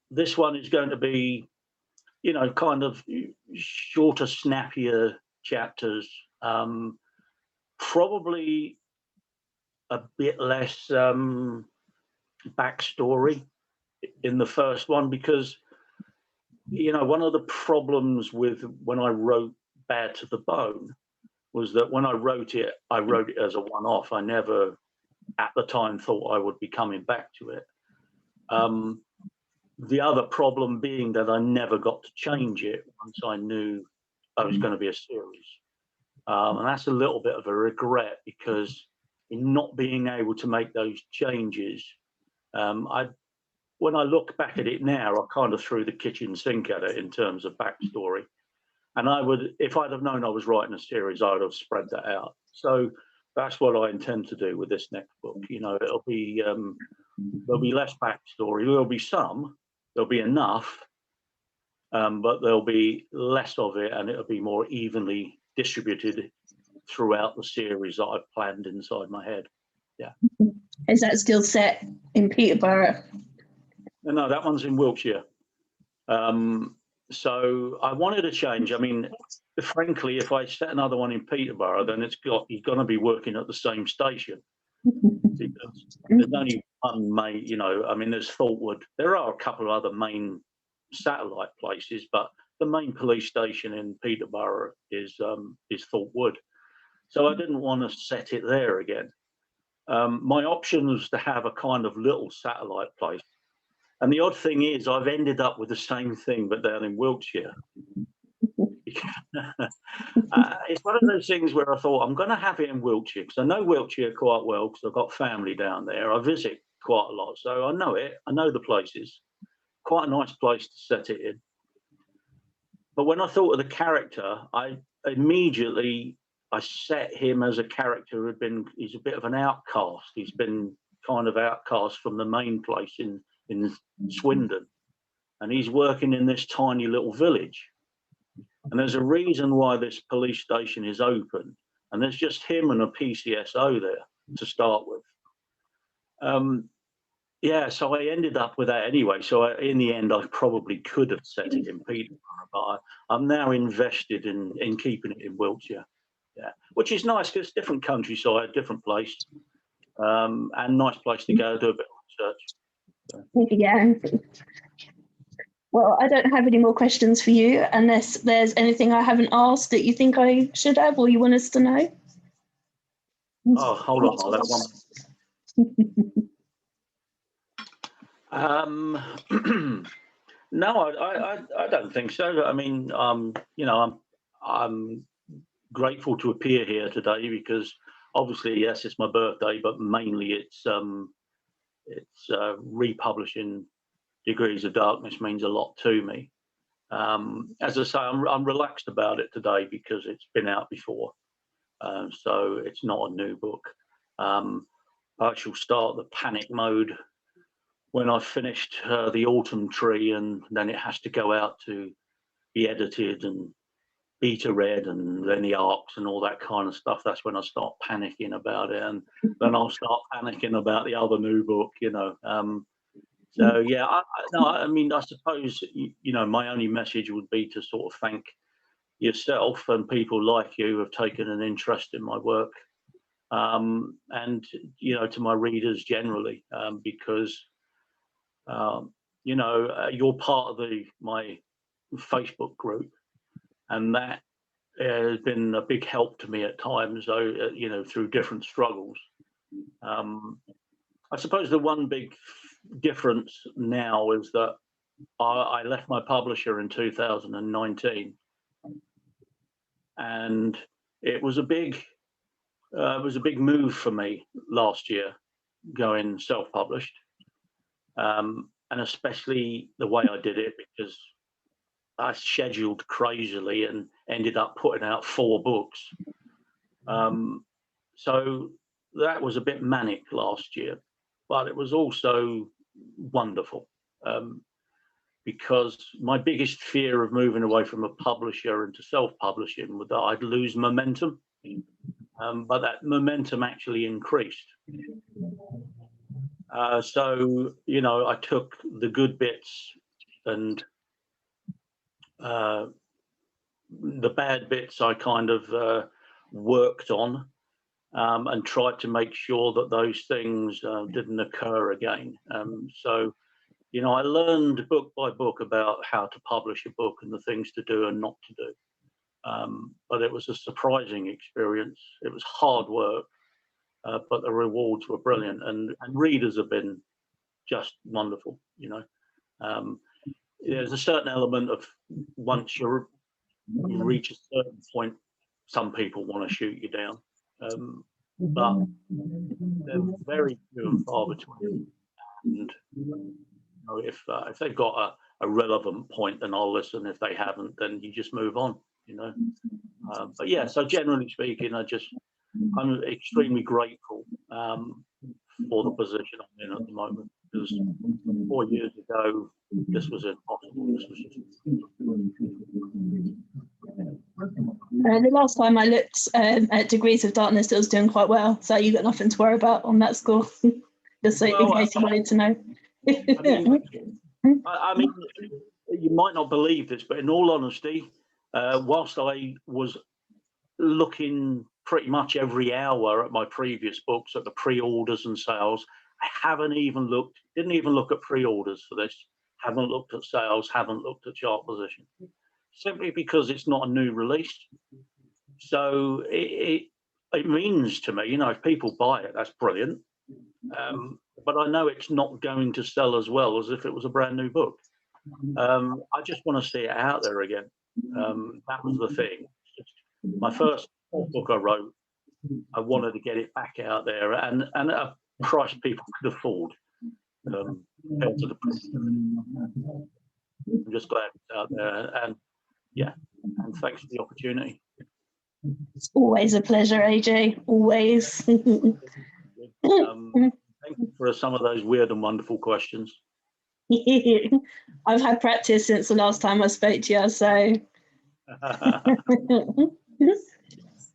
This one is going to be, you know, kind of shorter, snappier chapters. Probably a bit less backstory in the first one, because, you know, one of the problems with when I wrote Bad to the Bone was that when I wrote it as a one-off. I never at the time thought I would be coming back to it. The other problem being that I never got to change it once I knew I was going to be a series. And that's a little bit of a regret, because in not being able to make those changes, when I look back at it now, I kind of threw the kitchen sink at it in terms of backstory. And I would, if I'd have known I was writing a series, I would have spread that out. So that's what I intend to do with this next book. You know, it'll be, there'll be less backstory. There'll be some, there'll be enough, but there'll be less of it, and it'll be more evenly distributed throughout the series that I've planned inside my head. Yeah. Is that still set in Peterborough? No, that one's in Wiltshire. So I wanted a change. I mean, frankly, if I set another one in Peterborough, then you're going to be working at the same station. Because there's only one main, you know, I mean, there's Thorpwood. There are a couple of other main satellite places, but the main police station in Peterborough is Thorpwood. So I didn't want to set it there again. My option was to have a kind of little satellite place. And the odd thing is, I've ended up with the same thing, but down in Wiltshire. It's one of those things where I thought, I'm going to have it in Wiltshire, because I know Wiltshire quite well, because I've got family down there. I visit quite a lot, so I know it. I know the places. Quite a nice place to set it in. But when I thought of the character, I set him as a character he's a bit of an outcast. He's been kind of outcast from the main place in Swindon, and he's working in this tiny little village. And there's a reason why this police station is open, and there's just him and a PCSO there to start with. Yeah, so I ended up with that anyway. So in the end, I probably could have set it in Peterborough, but I'm now invested in keeping it in Wiltshire. Yeah, which is nice, because different countryside, different place, and nice place to go do a bit of research. Yeah. Well, I don't have any more questions for you, unless there's anything I haven't asked that you think I should have, or you want us to know. Oh, hold on, I'll have one. No, I don't think so. I mean, you know, I'm grateful to appear here today, because obviously, yes, it's my birthday, but mainly it's republishing Degrees of Darkness means a lot to me. As I say, I'm relaxed about it today, because it's been out before, so it's not a new book. I shall start the panic mode when I've finished The Autumn Tree, and then it has to go out to be edited and beta read, and then the arcs and all that kind of stuff. That's when I start panicking about it, and then I'll start panicking about the other new book, you know. So yeah, no, I mean, I suppose you know, my only message would be to sort of thank yourself and people like you who have taken an interest in my work, and you know, to my readers generally, because you know, you're part of my Facebook group, and that has been a big help to me at times. So you know, through different struggles. I suppose the one big difference now is that I left my publisher in 2019, and it was a big move for me last year going self-published, and especially the way I did it, because I scheduled crazily and ended up putting out 4 books. So that was a bit manic last year, but it was also wonderful, because my biggest fear of moving away from a publisher into self-publishing was that I'd lose momentum, but that momentum actually increased. So, you know, I took the good bits and the bad bits I kind of worked on, and tried to make sure that those things didn't occur again. So, you know, I learned book by book about how to publish a book and the things to do and not to do. But it was a surprising experience. It was hard work, but the rewards were brilliant, and readers have been just wonderful. You know, there's a certain element of once you reach a certain point, some people want to shoot you down, but they're very few and far between. And you know, if they've got a relevant point, then I'll listen. If they haven't, then you just move on. You know, but yeah. So generally speaking, I'm extremely grateful for the position I'm in at the moment, because 4 years ago this was impossible. This was just... The last time I looked at Degrees of Darkness, it was doing quite well. So you got nothing to worry about on that score. Just so in case you wanted to know. I mean, you might not believe this, but in all honesty, whilst I was looking pretty much every hour at my previous books at the pre-orders and sales, I didn't even look at pre-orders for this, haven't looked at sales, haven't looked at chart position, simply because it's not a new release. So it means to me, you know, if people buy it, that's brilliant, but I know it's not going to sell as well as if it was a brand new book. I just want to see it out there again. That was the thing. My first book I wrote, I wanted to get it back out there, and at a price people could afford, compared to the price. I'm just glad it's out there, and yeah, and thanks for the opportunity. It's always a pleasure, AJ. Always. Thank you for some of those weird and wonderful questions. I've had practice since the last time I spoke to you, so.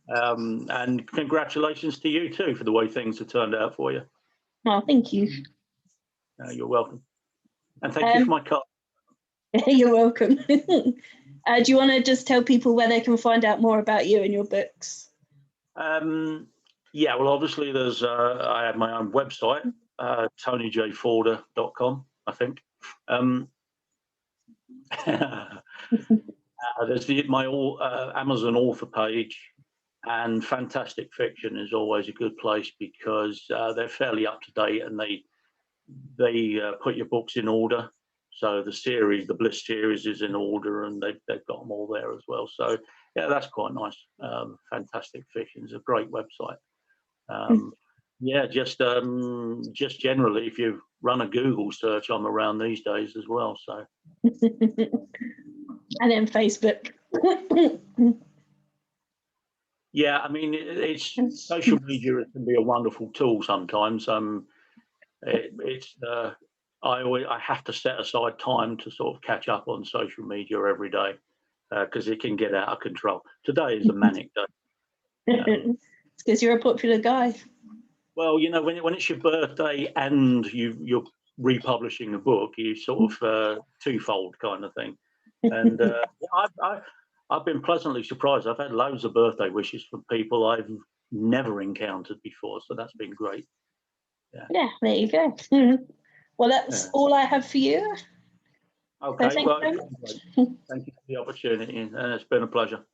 And congratulations to you too for the way things have turned out for you. Oh, thank you. You're welcome. And thank you for my card. You're welcome. Do you want to just tell people where they can find out more about you and your books? Yeah, well, obviously there's I have my own website, tonyjforder.com, I think. There's my Amazon author page, and Fantastic Fiction is always a good place because they're fairly up to date, and they put your books in order. So the Bliss series is in order, and they've got them all there as well. So yeah, that's quite nice. Fantastic Fiction is a great website. Yeah, just generally, if you run a Google search, I'm around these days as well. So. And then Facebook. Yeah, I mean, it's social media. It can be a wonderful tool sometimes. I have to set aside time to sort of catch up on social media every day, because it can get out of control. Today is a manic day. It's because you're a popular guy. Well, you know, when it's your birthday and you're republishing a book, you sort of twofold kind of thing. And I've been pleasantly surprised. I've had loads of birthday wishes from people I've never encountered before, so that's been great. Yeah, there you go. Well, that's all I have for you. Okay, So well, thank you very much. thank you for the opportunity, and it's been a pleasure.